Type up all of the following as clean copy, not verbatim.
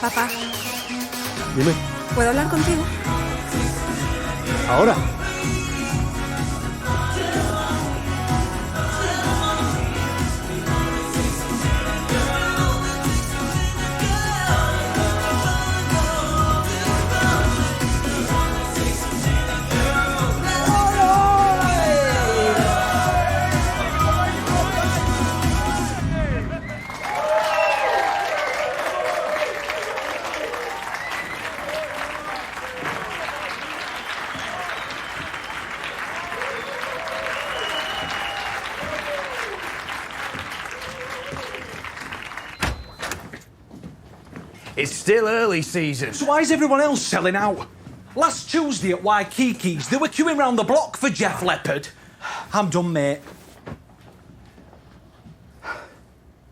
Papá, Dime. ¿puedo hablar contigo? ¿Ahora? It's still early season. So why is everyone else selling out? Last Tuesday at Waikiki's, they were queuing round the block for Jeff Leppard. I'm done, mate.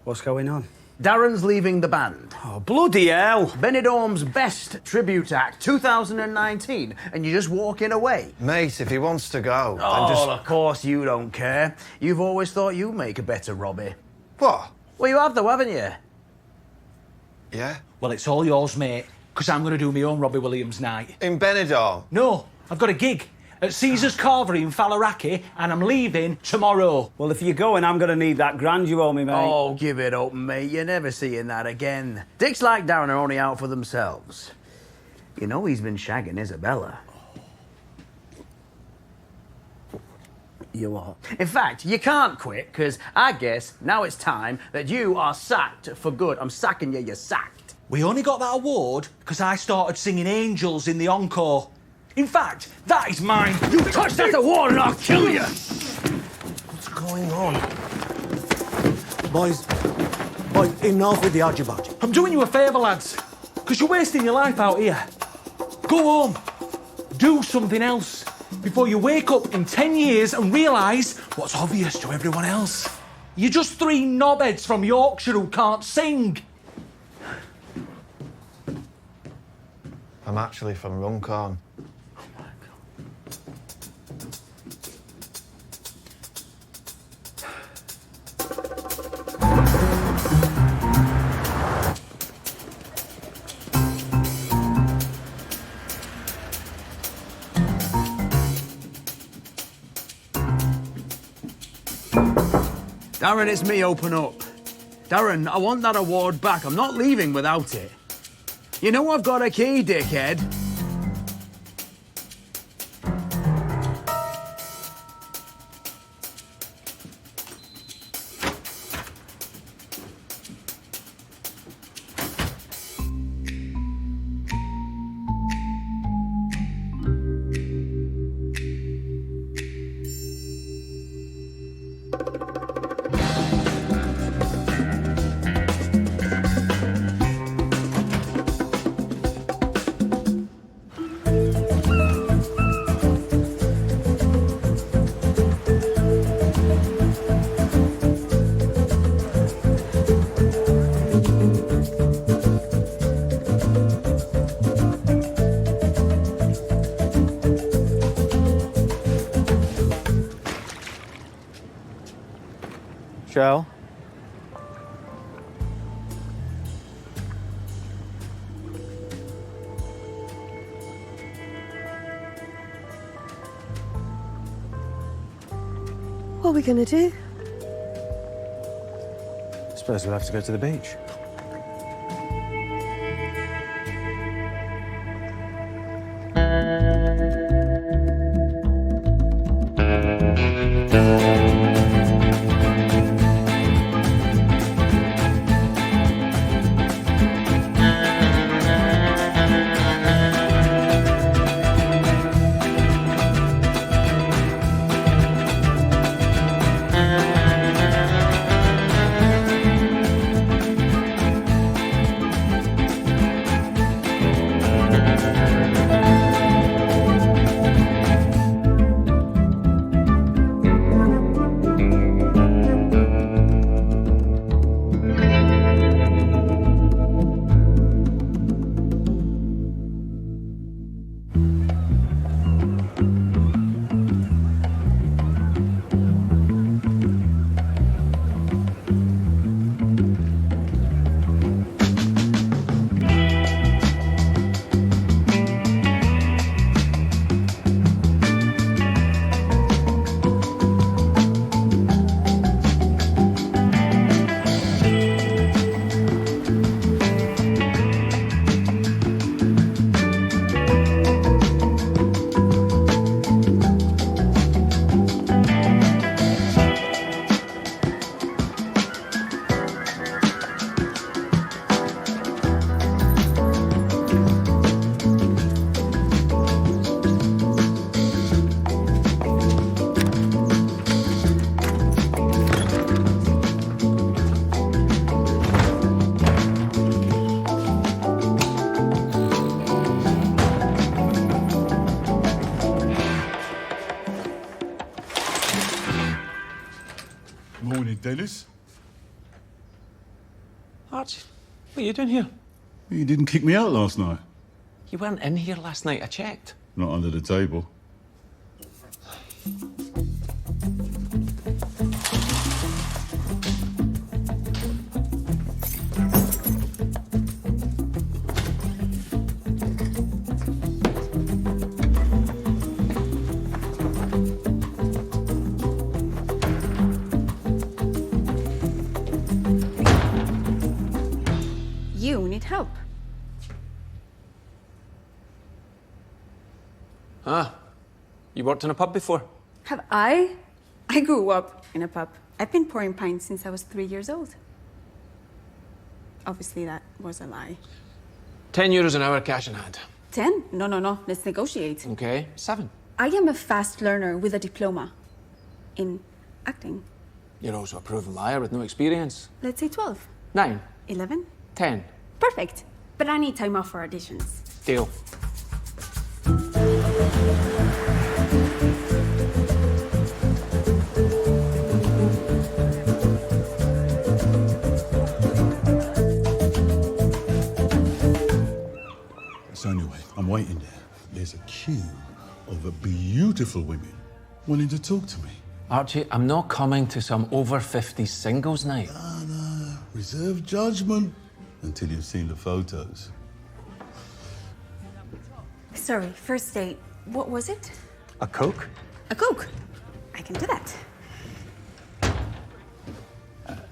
What's going on? Darren's leaving the band. Oh, bloody hell. Benidorm's Best Tribute Act 2019, and you're just walking away. Mate, if he wants to go, Oh, then just... of course you don't care. You've always thought you'd make a better Robbie. What? Well, you have though, haven't you? Yeah? Well, it's all yours, mate, because I'm going to do my own Robbie Williams night. In Benidorm? No, I've got a gig at Caesar's Carvery in Fallaraki, and I'm leaving tomorrow. Well, if you're going, I'm going to need that grand you owe me, mate. Oh, give it up, mate. You're never seeing that again. Dicks like Darren are only out for themselves. You know he's been shagging Isabella. You what? In fact, you can't quit, because I guess now it's time that you are sacked for good. I'm sacking you, you're sacked. We only got that award because I started singing Angels in the encore. In fact, that is mine. You touch that award and I'll kill you! What's going on? Boys, enough with the argy-bargy. I'm doing you a favour, lads, because you're wasting your life out here. Go home. Do something else before you wake up in 10 years and realise what's obvious to everyone else. You're just three knobheads from Yorkshire who can't sing. I'm actually from Runcorn. Darren, it's me, open up. Darren, I want that award back. I'm not leaving without it. You know I've got a key, dickhead. Joe? What are we going to do? Suppose we'll have to go to the beach. Dennis. Archie, what are you doing here? You didn't kick me out last night. You weren't in here last night, I checked. Not under the table. You need help. Ah, you worked in a pub before? Have I? I grew up in a pub. I've been pouring pints since I was 3 years old. Obviously, that was a lie. €10 an hour cash in hand. 10? No. Let's negotiate. Okay, 7. I am a fast learner with a diploma in acting. You're also a proven liar with no experience. Let's say 12. 9. 11? 10. Perfect. But I need time off for auditions. Deal. So anyway, I'm waiting there. There's a queue of beautiful women wanting to talk to me. Archie, I'm not coming to some over 50 singles night. No, reserve judgment until you've seen the photos. Sorry, first date. What was it? A Coke? A Coke. I can do that.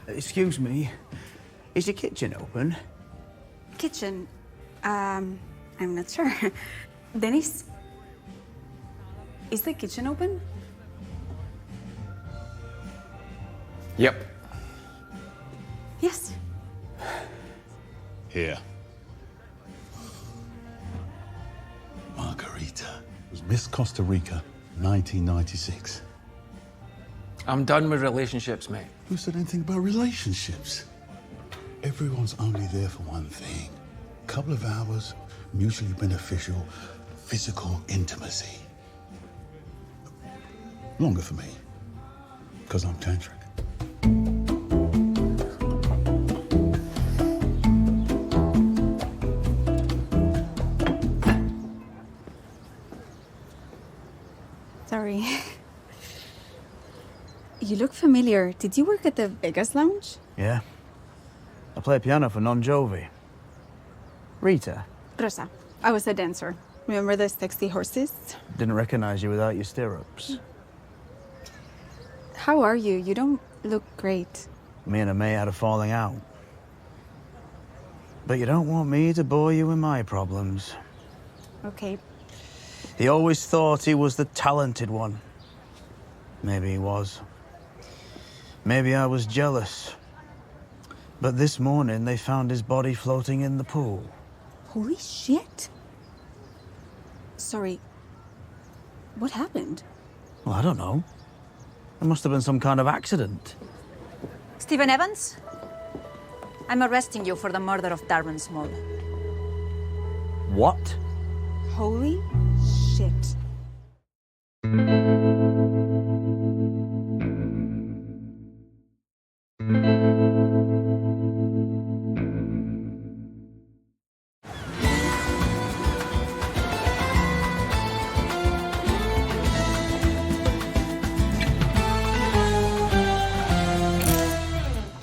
Excuse me. Is your kitchen open? Kitchen. I'm not sure. Dennis? Is the kitchen open? Yep. Yes. Here. Margarita was Miss Costa Rica, 1996. I'm done with relationships, mate. Who said anything about relationships? Everyone's only there for one thing. A couple of hours, mutually beneficial, physical intimacy. Longer for me, because I'm tantric. Sorry. You look familiar. Did you work at the Vegas Lounge? Yeah. I play piano for Non Jovi. Rita, Rosa. I was a dancer. Remember the sexy horses? didn't recognize you without your stirrups. How are you? You don't look great. Me and a mate had a falling out. But you don't want me to bore you with my problems. Okay. He always thought he was the talented one. Maybe he was. Maybe I was jealous. But this morning they found his body floating in the pool. Holy shit. Sorry. What happened? Well, I don't know. It must have been some kind of accident. Stephen Evans? I'm arresting you for the murder of Darren Small. What? Holy shit.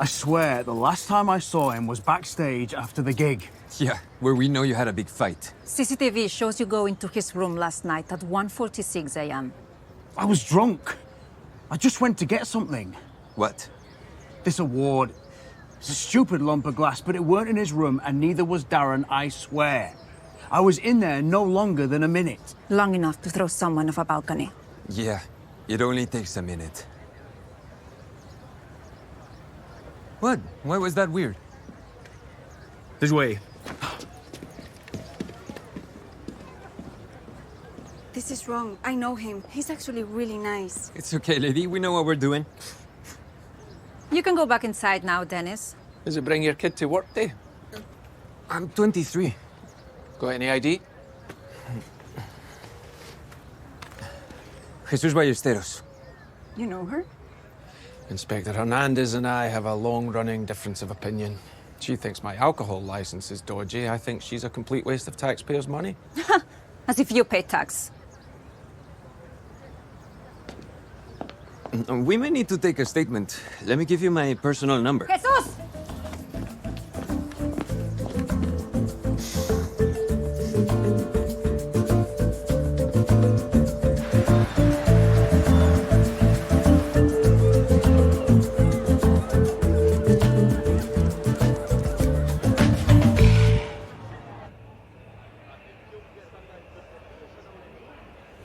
I swear, the last time I saw him was backstage after the gig. Yeah, where we know you had a big fight. CCTV shows you go into his room last night at 1:46 a.m. I was drunk. I just went to get something. What? This award. It's a stupid lump of glass, but it weren't in his room, and neither was Darren, I swear. I was in there no longer than a minute. Long enough to throw someone off a balcony. Yeah, it only takes a minute. What? Why was that weird? This way. This is wrong. I know him. He's actually really nice. It's okay, lady. We know what we're doing. You can go back inside now, Dennis. Does it bring your kid to work day? I'm 23. Got any ID? Jesus Ballesteros. You know her? Inspector Hernandez and I have a long-running difference of opinion. She thinks my alcohol license is dodgy. I think she's a complete waste of taxpayers' money. As if you pay tax. We may need to take a statement. Let me give you my personal number. Jesus!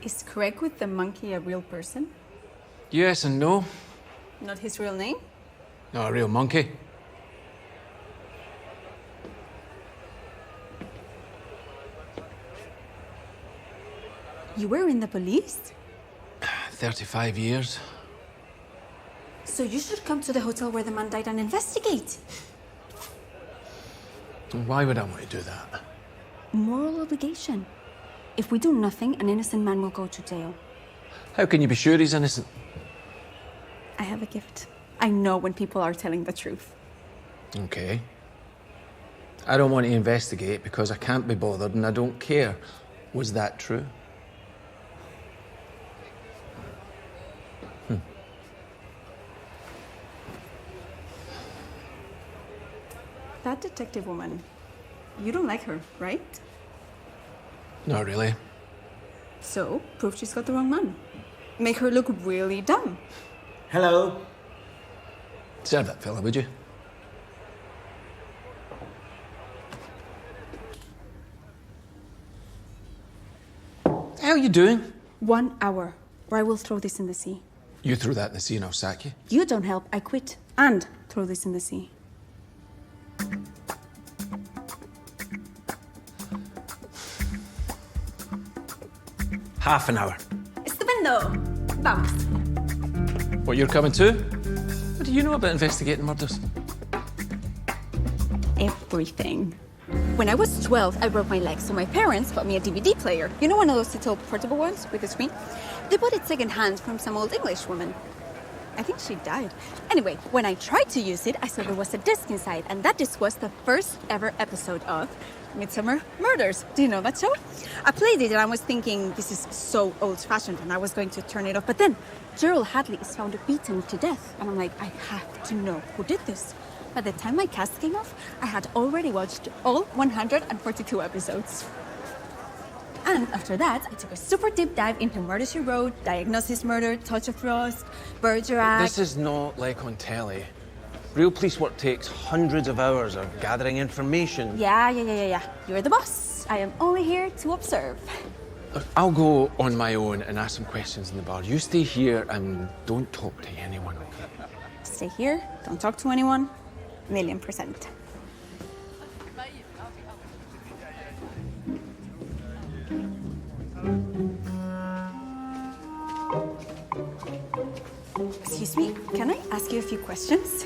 Is Craig with the monkey a real person? Yes and no. Not his real name? Not a real monkey. You were in the police? 35 years. So you should come to the hotel where the man died and investigate. Why would I want to do that? Moral obligation. If we do nothing, an innocent man will go to jail. How can you be sure he's innocent? I have a gift. I know when people are telling the truth. Okay. I don't want to investigate because I can't be bothered and I don't care. Was that true? That detective woman, you don't like her, right? Not really. So, prove she's got the wrong man. Make her look really dumb. Hello. Serve that fella, would you? How are you doing? 1 hour, or I will throw this in the sea. You threw that in the sea and I'll sack you. You don't help, I quit. And throw this in the sea. Half an hour. Estupendo! Vamos. What, you're coming too? What do you know about investigating murders? Everything. When I was 12, I broke my leg, so my parents bought me a DVD player. You know, one of those little portable ones with a screen? They bought it secondhand from some old English woman. I think she died. Anyway, when I tried to use it, I saw there was a disc inside, and that disc was the first ever episode of Midsummer Murders. Do you know that show? I played it and I was thinking, this is so old-fashioned, and I was going to turn it off. But then, Gerald Hadley is found beaten to death, and I'm like, I have to know who did this. By the time my cast came off, I had already watched all 142 episodes. And after that, I took a super deep dive into Murder, She Wrote, Diagnosis Murder, Touch of Frost, Bergerac. This is not like on telly. Real police work takes hundreds of hours of gathering information. Yeah. You're the boss. I am only here to observe. I'll go on my own and ask some questions in the bar. You stay here and don't talk to anyone, okay? Stay here, don't talk to anyone. 1,000,000%. Excuse me, can I ask you a few questions?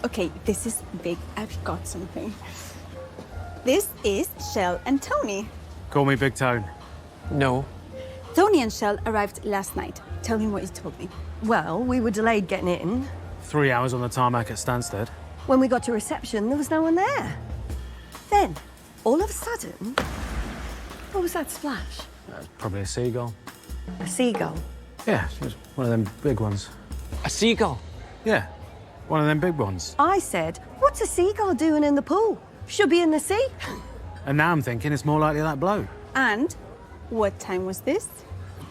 Okay, this is big. I've got something. This is Shell and Tony. Call me Big Tone. No. Tony and Shell arrived last night. Tell me what you told me. Well, we were delayed getting in. 3 hours on the tarmac at Stansted. When we got to reception, there was no one there. Then, all of a sudden, what was that splash? Probably a seagull. A seagull. Yeah, it was one of them big ones. A seagull? Yeah, one of them big ones. I said, what's a seagull doing in the pool? Should be in the sea. And now I'm thinking it's more likely that blow. And what time was this?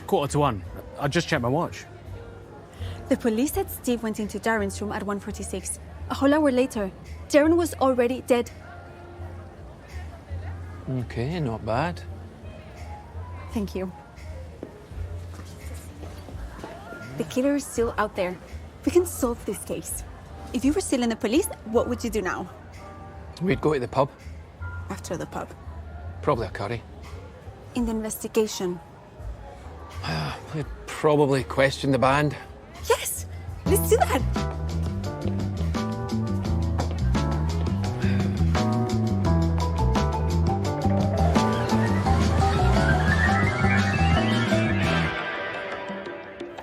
1:45. I just checked my watch. The police said Steve went into Darren's room at 1:46. A whole hour later, Darren was already dead. Okay, not bad. Thank you. The killer is still out there. We can solve this case. If you were still in the police, what would you do now? We'd go to the pub. After the pub. Probably a curry. In the investigation. We'd probably question the band. Yes! Let's do that!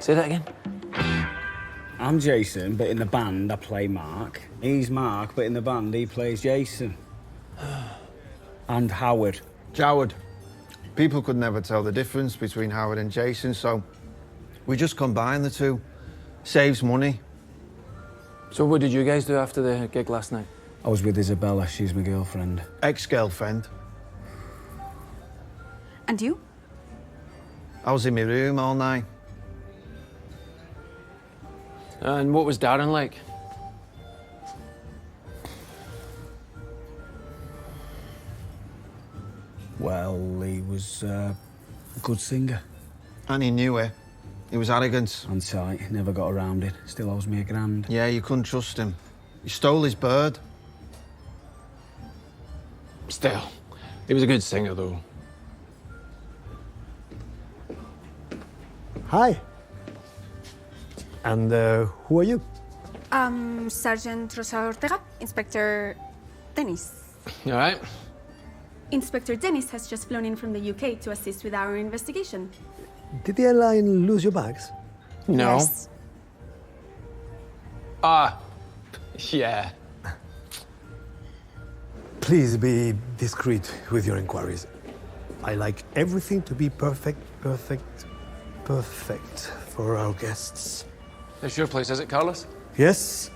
Say that again? I'm Jason, but in the band I play Mark. He's Mark, but in the band he plays Jason. And Howard. Joward. People could never tell the difference between Howard and Jason, so we just combine the two. Saves money. So what did you guys do after the gig last night? I was with Isabella, she's my girlfriend. Ex-girlfriend. And you? I was in my room all night. And what was Darren like? Well, he was a good singer. And he knew it. He was arrogant. On site, never got around it. Still owes me $1,000. Yeah, you couldn't trust him. He stole his bird. Still, he was a good singer, though. Hi. And who are you? Sergeant Rosa Ortega, Inspector Dennis. You all right? Inspector Dennis has just flown in from the UK to assist with our investigation. Did the airline lose your bags? No. Yes. Yeah. Please be discreet with your inquiries. I like everything to be perfect for our guests. It's your place, is it, Carlos? Yes,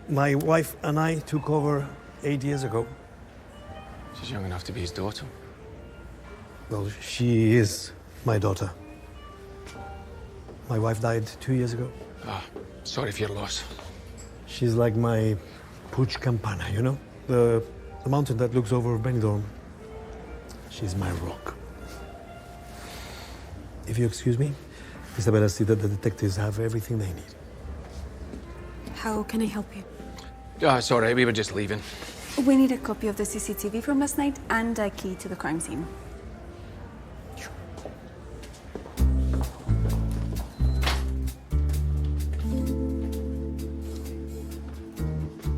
my wife and I took over 8 years ago. She's young enough to be his daughter. Well, she is my daughter. My wife died 2 years ago. Sorry for your loss. She's like my Puig Campana, you know? The mountain that looks over Benidorm. She's my rock. If you excuse me, Isabella, see that the detectives have everything they need. How can I help you? It's all right, we were just leaving. We need a copy of the CCTV from last night and a key to the crime scene.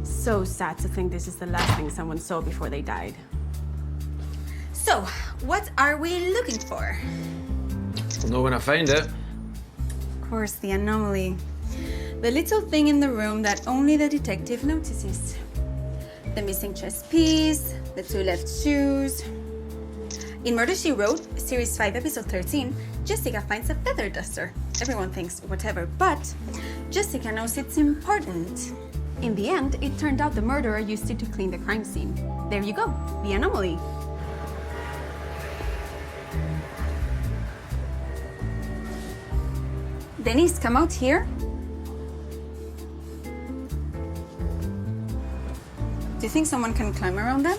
So sad to think this is the last thing someone saw before they died. So, what are we looking for? We'll know when I find it. Of course, the anomaly. The little thing in the room that only the detective notices. The missing chest piece, the 2 left shoes. In Murder, She Wrote, Series 5, Episode 13, Jessica finds a feather duster. Everyone thinks whatever, but Jessica knows it's important. In the end, it turned out the murderer used it to clean the crime scene. There you go, the anomaly. Denise, come out here. Do you think someone can climb around them?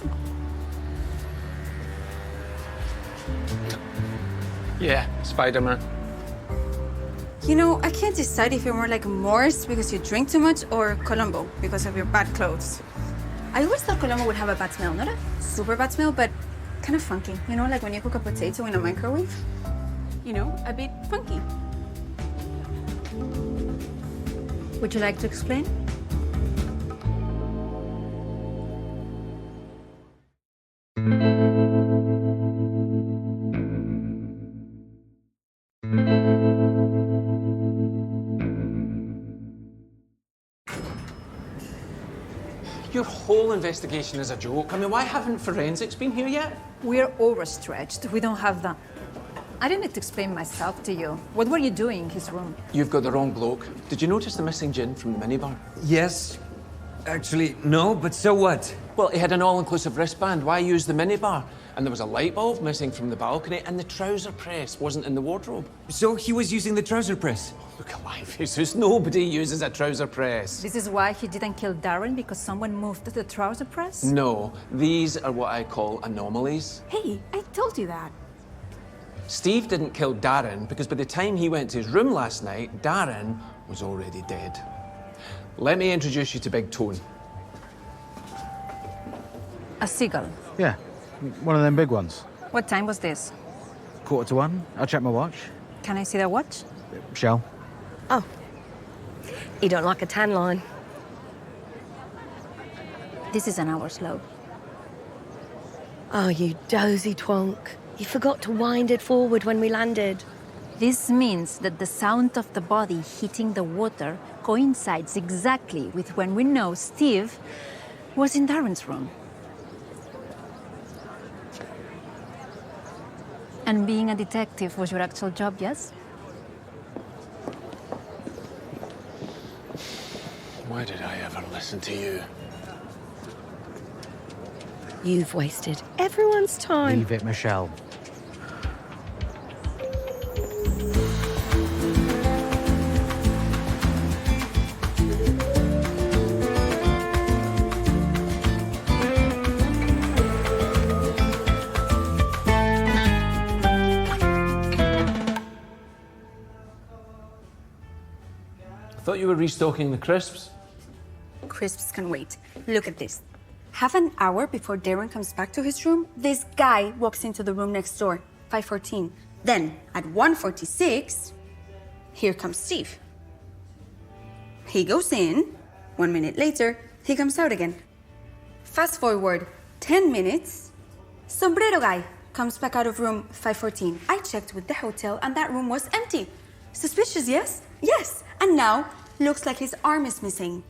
Yeah, Spider-Man. You know, I can't decide if you're more like Morris because you drink too much or Columbo because of your bad clothes. I always thought Columbo would have a bad smell. Not a super bad smell, but kind of funky. You know, like when you cook a potato in a microwave? You know, a bit funky. Would you like to explain? Your whole investigation is a joke. I mean, why haven't forensics been here yet? We're overstretched. We don't have the... I didn't need to explain myself to you. What were you doing in his room? You've got the wrong bloke. Did you notice the missing gin from the minibar? Yes. Actually, no, but so what? Well, he had an all-inclusive wristband. Why use the minibar? And there was a light bulb missing from the balcony, and the trouser press wasn't in the wardrobe. So he was using the trouser press? Look at my Jesus. Nobody uses a trouser press. This is why he didn't kill Darren, because someone moved the trouser press? No, these are what I call anomalies. Hey, I told you that. Steve didn't kill Darren because by the time he went to his room last night, Darren was already dead. Let me introduce you to Big Tone. A seagull. Yeah, one of them big ones. What time was this? 1:45. I'll check my watch. Can I see the watch? Shall? Oh. You don't like a tan line? This is an hour slow. Oh, you dozy twonk. You forgot to wind it forward when we landed. This means that the sound of the body hitting the water coincides exactly with when we know Steve was in Darren's room. And being a detective was your actual job, yes? Why did I ever listen to you? You've wasted everyone's time. Leave it, Michelle. I thought you were restocking the crisps. Crisps can wait. Look at this. Half an hour before Darren comes back to his room, this guy walks into the room next door, 5:14. Then, at 1:46, here comes Steve. He goes in. 1 minute later, he comes out again. Fast forward 10 minutes, Sombrero guy comes back out of room 514. I checked with the hotel and that room was empty. Suspicious, yes? Yes. And now, looks like his arm is missing.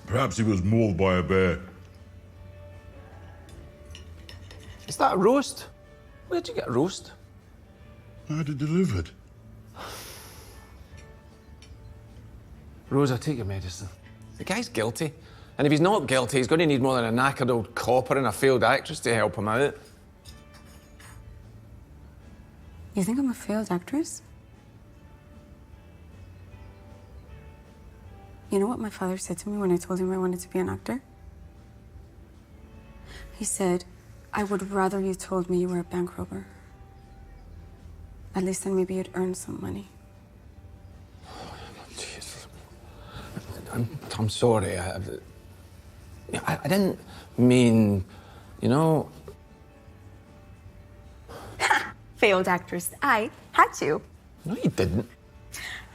Perhaps he was mauled by a bear. Is that a roast? Where'd you get a roast? I had it delivered. Rosa, take your medicine. The guy's guilty. And if he's not guilty, he's going to need more than a knackered old copper and a failed actress to help him out. You think I'm a failed actress? You know what my father said to me when I told him I wanted to be an actor? He said, I would rather you told me you were a bank robber. At least then maybe you'd earn some money. Jeez. I'm sorry. I didn't mean, you know... Failed actress. I had to. No, you didn't.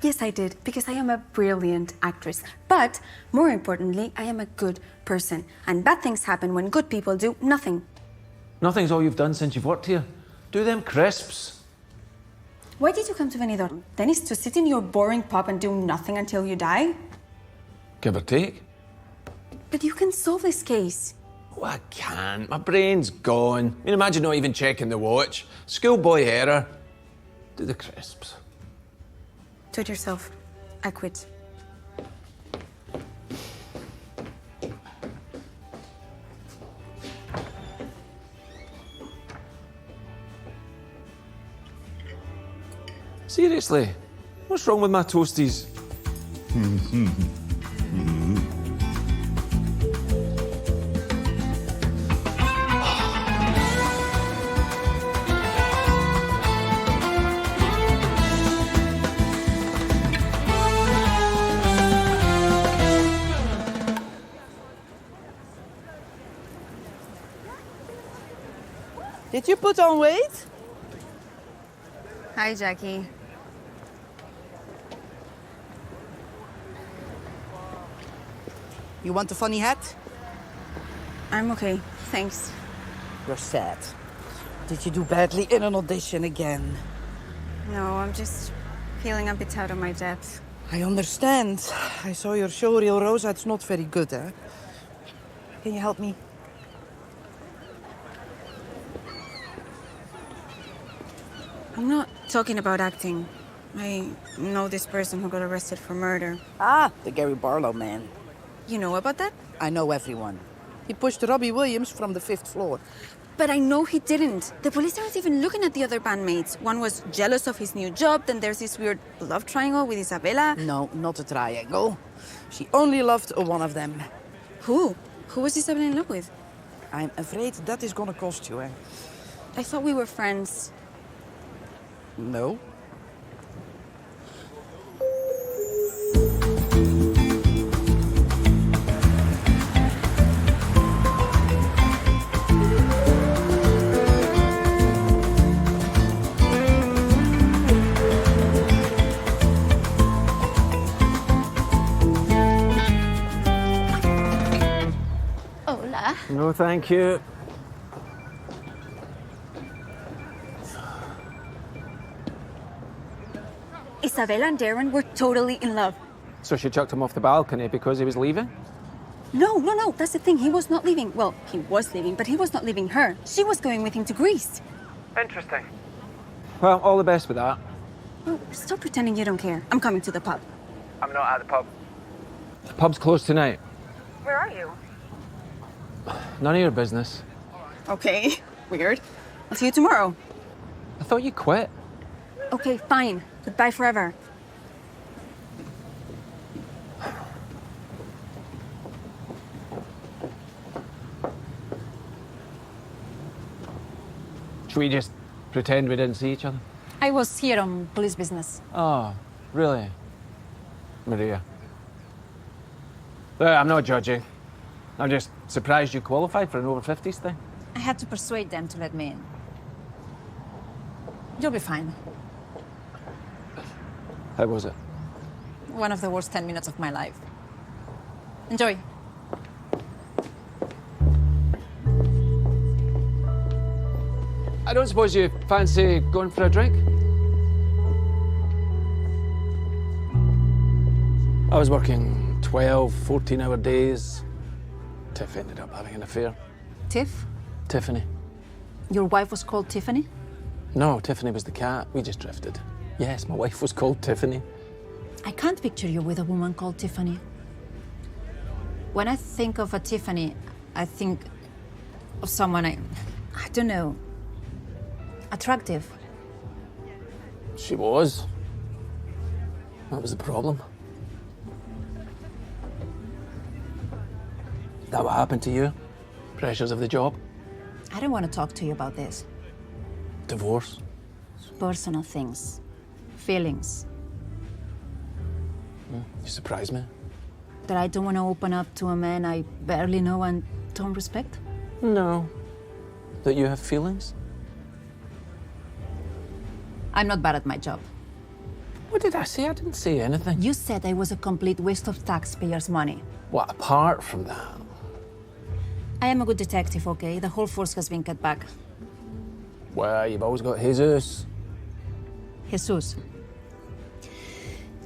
Yes, I did, because I am a brilliant actress. But, more importantly, I am a good person. And bad things happen when good people do nothing. Nothing's all you've done since you've worked here. Do them crisps. Why did you come to Benidorm? Dennis, to sit in your boring pub and do nothing until you die? Give or take. But you can solve this case. Oh, I can't. My brain's gone. I mean, imagine not even checking the watch. Schoolboy error. Do the crisps. Do it yourself. I quit. Seriously, what's wrong with my toasties? Did you put on weight? Hi, Jackie. You want a funny hat? I'm okay, thanks. You're sad. Did you do badly in an audition again? No, I'm just feeling a bit out of my depth. I understand. I saw your showreel, Rosa. It's not very good, eh? Can you help me? I'm not talking about acting. I know this person who got arrested for murder. Ah, the Gary Barlow man. You know about that? I know everyone. He pushed Robbie Williams from the 5th floor. But I know he didn't. The police aren't even looking at the other bandmates. One was jealous of his new job, then there's this weird love triangle with Isabella. No, not a triangle. She only loved one of them. Who? Who was Isabella in love with? I'm afraid that is gonna cost you, eh? I thought we were friends. No. Hola. No, thank you. Isabella and Darren were totally in love. So she chucked him off the balcony because he was leaving? No, that's the thing. He was not leaving. Well, he was leaving, but he was not leaving her. She was going with him to Greece. Interesting. Well, all the best with that. Oh, stop pretending you don't care. I'm coming to the pub. I'm not at the pub. The pub's closed tonight. Where are you? None of your business. Okay, weird. I'll see you tomorrow. I thought you quit. Okay, fine. Goodbye forever. Should we just pretend we didn't see each other? I was here on police business. Oh, really? Maria. Look, I'm not judging. I'm just surprised you qualified for an over 50s thing. I had to persuade them to let me in. You'll be fine. How was it? One of the worst 10 minutes of my life. Enjoy. I don't suppose you fancy going for a drink? I was working 12, 14-hour days. Tiff ended up having an affair. Tiff? Tiffany. Your wife was called Tiffany? No, Tiffany was the cat. We just drifted. Yes, my wife was called Tiffany. I can't picture you with a woman called Tiffany. When I think of a Tiffany, I think of someone I don't know, attractive. She was. That was the problem. That what happened to you? Pressures of the job? I don't want to talk to you about this. Divorce? Personal things. Feelings. You surprise me. That I don't want to open up to a man I barely know and don't respect? No. That you have feelings? I'm not bad at my job. What did I say? I didn't say anything. You said I was a complete waste of taxpayers' money. What, apart from that? I am a good detective, okay? The whole force has been cut back. Well, you've always got Jesus. Jesus.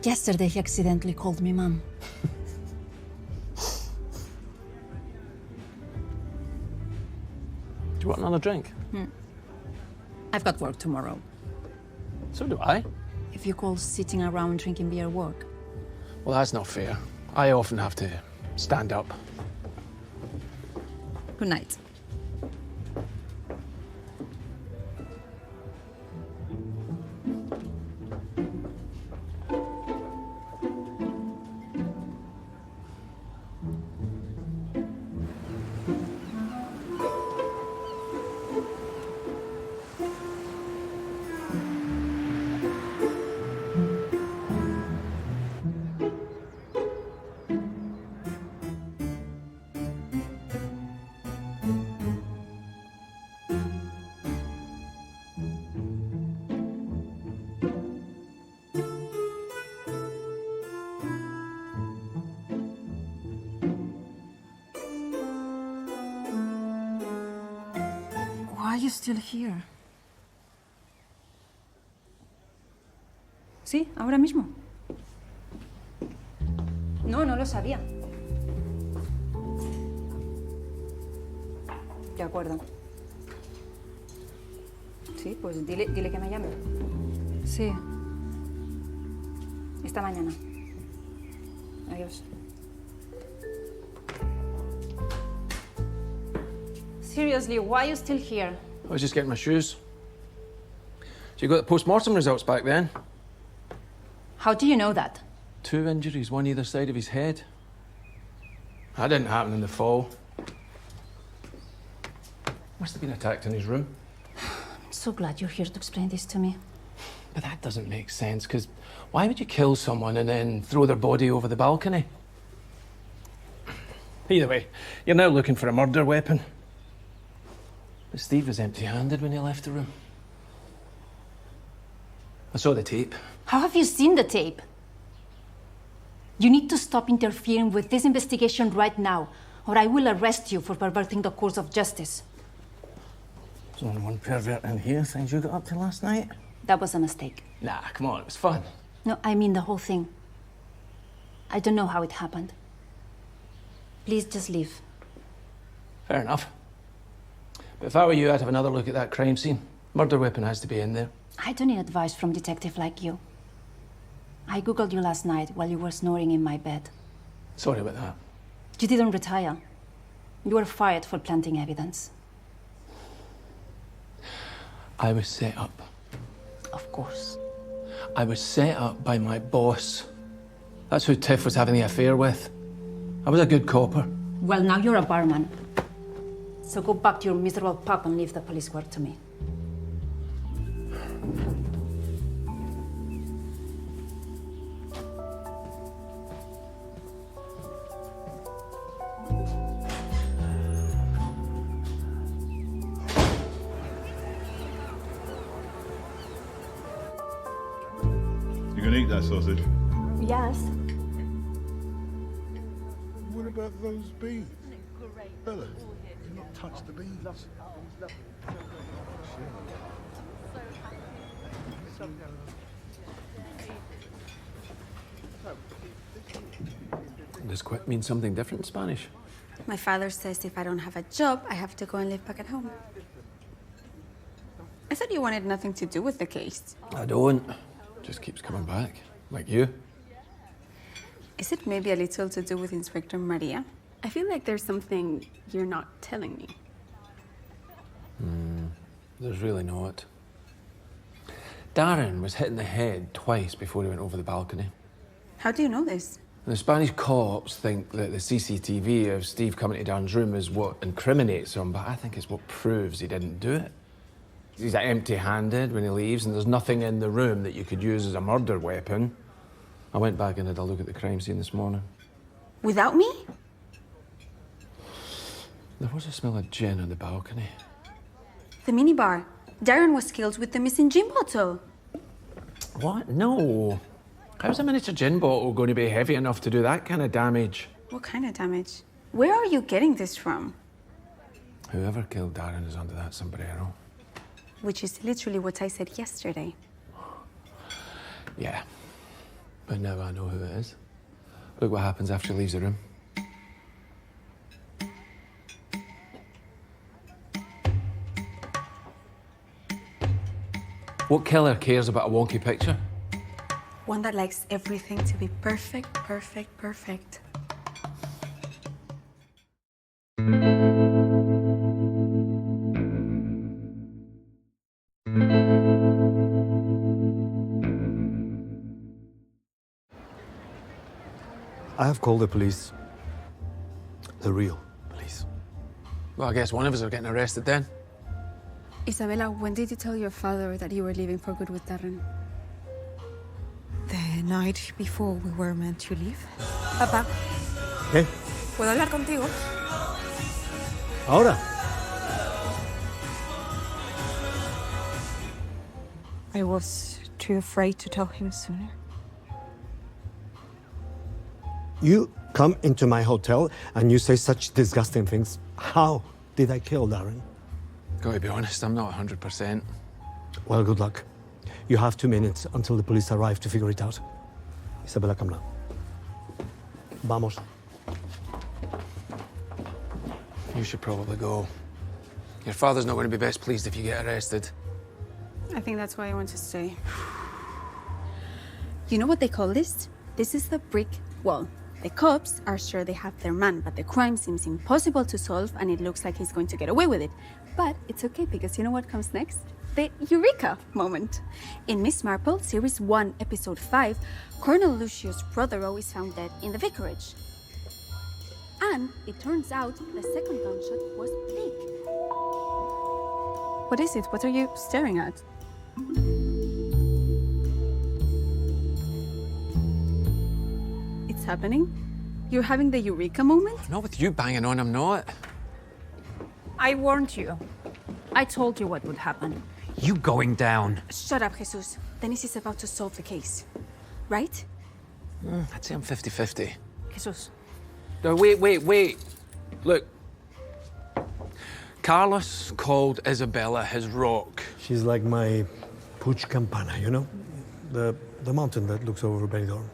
Yesterday, he accidentally called me Mom. Do you want another drink? I've got work tomorrow. So do I. If you call sitting around drinking beer work. Well, that's not fair. I often have to stand up. Good night. Why are you still here? Sí, ahora mismo. No, no lo sabía. De acuerdo. Sí, pues dile que me llame. Sí. Esta mañana. Adiós. Seriously, why are you still here? I was just getting my shoes. So you got the post-mortem results back then? How do you know that? 2 injuries, one either side of his head. That didn't happen in the fall. Must have been attacked in his room. I'm so glad you're here to explain this to me. But that doesn't make sense, because why would you kill someone and then throw their body over the balcony? Either way, you're now looking for a murder weapon. But Steve was empty-handed when he left the room. I saw the tape. How have you seen the tape? You need to stop interfering with this investigation right now, or I will arrest you for perverting the course of justice. There's only one pervert in here. Things you got up to last night? That was a mistake. Nah, come on, it was fun. No, I mean the whole thing. I don't know how it happened. Please just leave. Fair enough. But if I were you, I'd have another look at that crime scene. Murder weapon has to be in there. I don't need advice from a detective like you. I Googled you last night while you were snoring in my bed. Sorry about that. You didn't retire. You were fired for planting evidence. I was set up. Of course. I was set up by my boss. That's who Tiff was having the affair with. I was a good copper. Well, now you're a barman. So go back to your miserable pub and leave the police work to me. You gonna eat that sausage? Yes. What about those beans? Bella, you not touch the beans. Does quit mean something different in Spanish? My father says if I don't have a job, I have to go and live back at home. I thought you wanted nothing to do with the case. I don't. Just keeps coming back. Like you. Is it maybe a little to do with Inspector Maria? I feel like there's something you're not telling me. There's really not. Darren was hit in the head twice before he went over the balcony. How do you know this? The Spanish cops think that the CCTV of Steve coming to Darren's room is what incriminates him, but I think it's what proves he didn't do it. He's empty-handed when he leaves, and there's nothing in the room that you could use as a murder weapon. I went back and had a look at the crime scene this morning. Without me? There was a smell of gin on the balcony. The minibar. Darren was killed with the missing gin bottle. What? No. How's a miniature gin bottle going to be heavy enough to do that kind of damage? What kind of damage? Where are you getting this from? Whoever killed Darren is under that sombrero. Which is literally what I said yesterday. Yeah. But now I know who it is. Look what happens after he leaves the room. What killer cares about a wonky picture? One that likes everything to be perfect, perfect, perfect. I have called the police. The real police. Well, I guess one of us are getting arrested then. Isabella, when did you tell your father that you were leaving for good with Darren? The night before we were meant to leave. Papá, ¿Qué? ¿puedo hablar contigo? Ahora. I was too afraid to tell him sooner. You come into my hotel and you say such disgusting things. How did I kill Darren? Gotta be honest, I'm not 100%. Well, good luck. You have 2 minutes until the police arrive to figure it out. Isabella, come now. Vamos. You should probably go. Your father's not going to be best pleased if you get arrested. I think that's why I want to stay. You know what they call this? This is the brick wall. The cops are sure they have their man, but the crime seems impossible to solve and it looks like he's going to get away with it. But it's okay because you know what comes next? The Eureka moment. In Miss Marple, Series 1, Episode 5, Colonel Lucius Prothero is found dead in the vicarage. And it turns out the second gunshot was fake. What is it? What are you staring at? It's happening? You're having the Eureka moment? Not with you banging on, I'm not. I warned you. I told you what would happen. You going down? Shut up, Jesus. Dennis is about to solve the case. Right? I'd say I'm 50-50. Jesus. No, wait. Look. Carlos called Isabella his rock. She's like my puch campana, you know? The mountain that looks over Benidorm.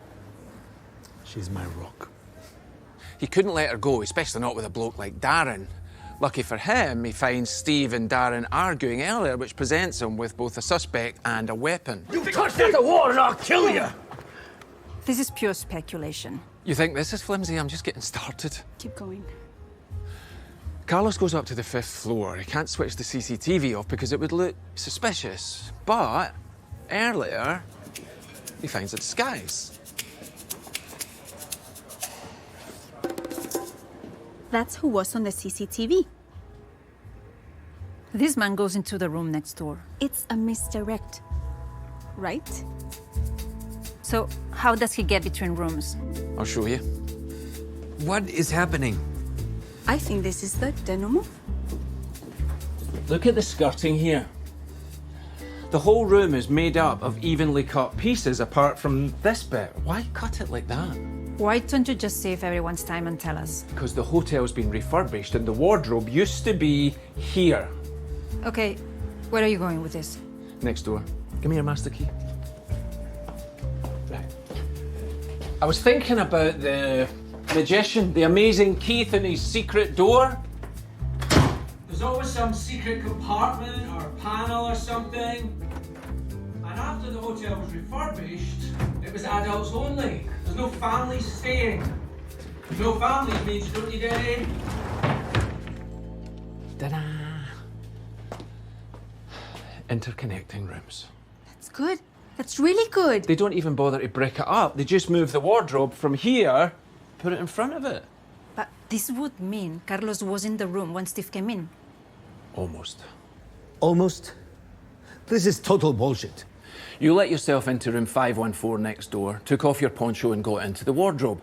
She's my rock. He couldn't let her go, especially not with a bloke like Darren. Lucky for him, he finds Steve and Darren arguing earlier, which presents him with both a suspect and a weapon. You touch that wall and I'll kill you! This is pure speculation. You think this is flimsy? I'm just getting started. Keep going. Carlos goes up to the 5th floor. He can't switch the CCTV off because it would look suspicious. But earlier, he finds a disguise. That's who was on the CCTV. This man goes into the room next door. It's a misdirect, right? So, how does he get between rooms? I'll show you. What is happening? I think this is the denouement. Look at the skirting here. The whole room is made up of evenly cut pieces apart from this bit. Why cut it like that? Why don't you just save everyone's time and tell us? Because the hotel's been refurbished and the wardrobe used to be here. Okay, where are you going with this? Next door. Give me your master key. Right. I was thinking about the magician, the amazing Keith and his secret door. There's always some secret compartment or panel or something. And after the hotel was refurbished, it was adults only. There's no families staying. No families means you don't need any. Ta-da! Interconnecting rooms. That's good. That's really good. They don't even bother to break it up. They just move the wardrobe from here, put it in front of it. But this would mean Carlos was in the room when Steve came in. Almost. Almost? This is total bullshit. You let yourself into room 514 next door, took off your poncho and got into the wardrobe,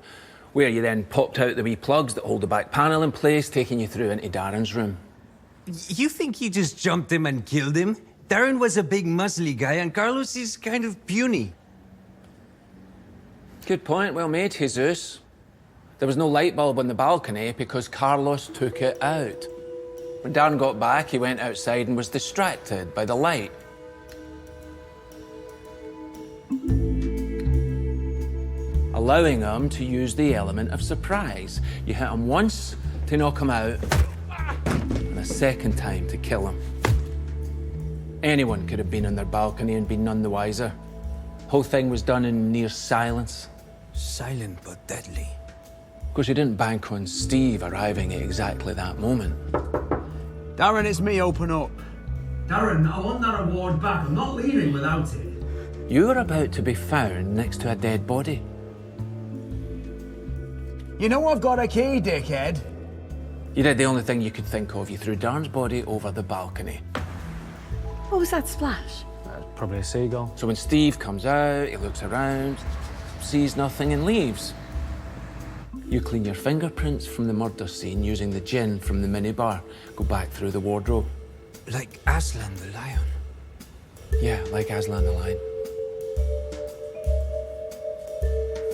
where you then popped out the wee plugs that hold the back panel in place, taking you through into Darren's room. You think you just jumped him and killed him? Darren was a big muscly guy and Carlos is kind of puny. Good point, well made, Jesus. There was no light bulb on the balcony because Carlos took it out. When Darren got back, he went outside and was distracted by the light. Allowing him to use the element of surprise. You hit him once to knock him out, and a second time to kill him. Anyone could have been on their balcony and been none the wiser. Whole thing was done in near silence. Silent but deadly. Of course, you didn't bank on Steve arriving at exactly that moment. Darren, it's me, open up. Darren, I want that award back. I'm not leaving without it. You were about to be found next to a dead body. You know I've got a key, dickhead. You did the only thing you could think of. You threw Darren's body over the balcony. What was that splash? Probably a seagull. So when Steve comes out, he looks around, sees nothing and leaves. You clean your fingerprints from the murder scene using the gin from the minibar. Go back through the wardrobe. Like Aslan the lion. Yeah, like Aslan the lion.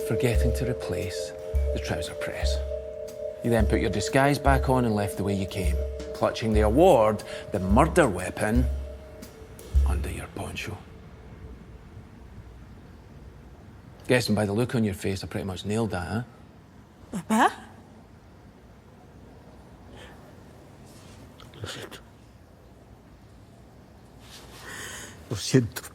Forgetting to replace the trouser press. You then put your disguise back on and left the way you came, clutching the award, the murder weapon, under your poncho. Guessing by the look on your face, I pretty much nailed that, huh? Papa? Lo siento. Lo siento.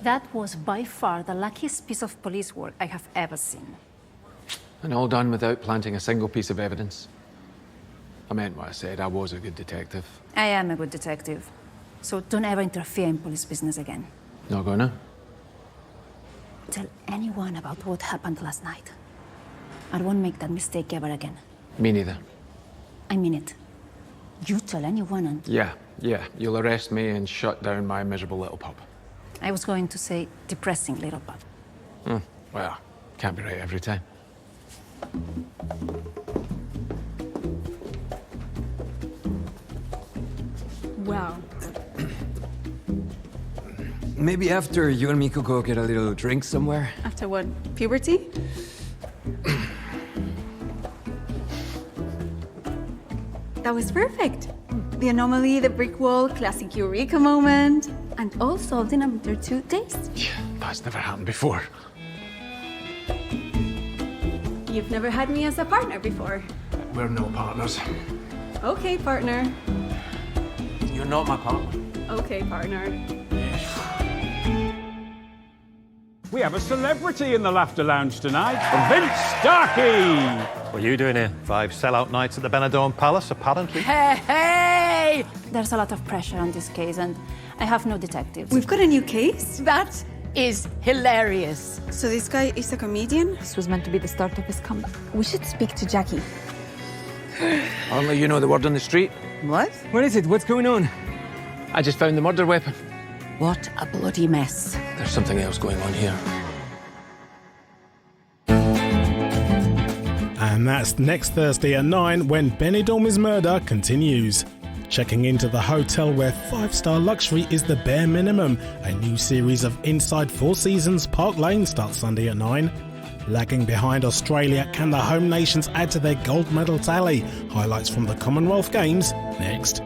That was by far the luckiest piece of police work I have ever seen. And all done without planting a single piece of evidence. I meant what I said. I was a good detective. I am a good detective, so don't ever interfere in police business again. Not gonna? Tell anyone about what happened last night. I won't make that mistake ever again. Me neither. I mean it. You tell anyone and... Yeah. You'll arrest me and shut down my miserable little pub. I was going to say depressing little pub. Well, can't be right every time. Wow. Maybe after you and me could go get a little drink somewhere. After what? Puberty? That was perfect. The anomaly, the brick wall, classic Eureka moment, and all solved in under 2 days. That's never happened before. You've never had me as a partner before. We're no partners. Okay, partner. You're not my partner. Okay, partner. We have a celebrity in the Laughter Lounge tonight, Vince Starkey! What are you doing here? 5 sellout nights at the Benidorm Palace, apparently. Hey! There's a lot of pressure on this case, and I have no detectives. We've got a new case? That is hilarious. So this guy is a comedian? This was meant to be the start of his comeback. We should speak to Jackie. Only you know the word on the street. What? What is it? What's going on? I just found the murder weapon. What a bloody mess. There's something else going on here. And that's next Thursday at 9 when Benidorm's murder continues. Checking into the hotel where 5-star luxury is the bare minimum. A new series of Inside Four Seasons Park Lane starts Sunday at 9. Lagging behind Australia, can the home nations add to their gold medal tally? Highlights from the Commonwealth Games next.